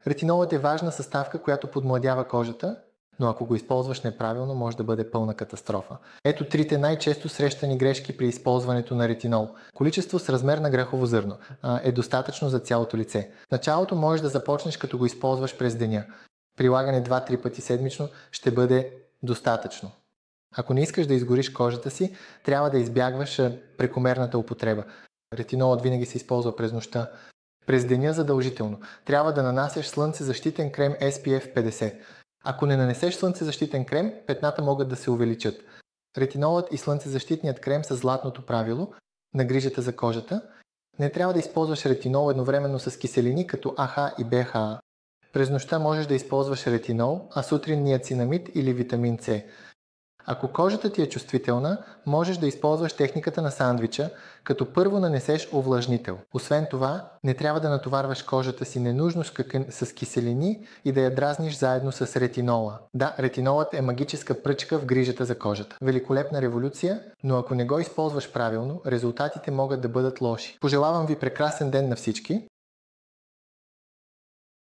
Ретинолът е важна съставка, която подмладява кожата, но ако го използваш неправилно, може да бъде пълна катастрофа. Ето трите най-често срещани грешки при използването на ретинол. Количество с размер на грахово зърно е достатъчно за цялото лице. В началото можеш да започнеш като го използваш през деня. Прилагане 2-3 пъти седмично ще бъде достатъчно. Ако не искаш да изгориш кожата си, трябва да избягваш прекомерната употреба. Ретинолът винаги се използва през нощта. През деня задължително. Трябва да нанасяш слънцезащитен крем SPF 50. Ако не нанесеш слънцезащитен крем, петната могат да се увеличат. Ретинолът и слънцезащитният крем са златното правило на грижата за кожата. Не трябва да използваш ретинол едновременно с киселини като АХА и БХА. През нощта можеш да използваш ретинол, а сутрин ниацинамид или витамин С. Ако кожата ти е чувствителна, можеш да използваш техниката на сандвича, като първо нанесеш увлажнител. Освен това, не трябва да натоварваш кожата си ненужно с киселини и да я дразниш заедно с ретинола. Да, ретинолът е магическа пръчка в грижата за кожата. Великолепна революция, но ако не го използваш правилно, резултатите могат да бъдат лоши. Пожелавам ви прекрасен ден на всички!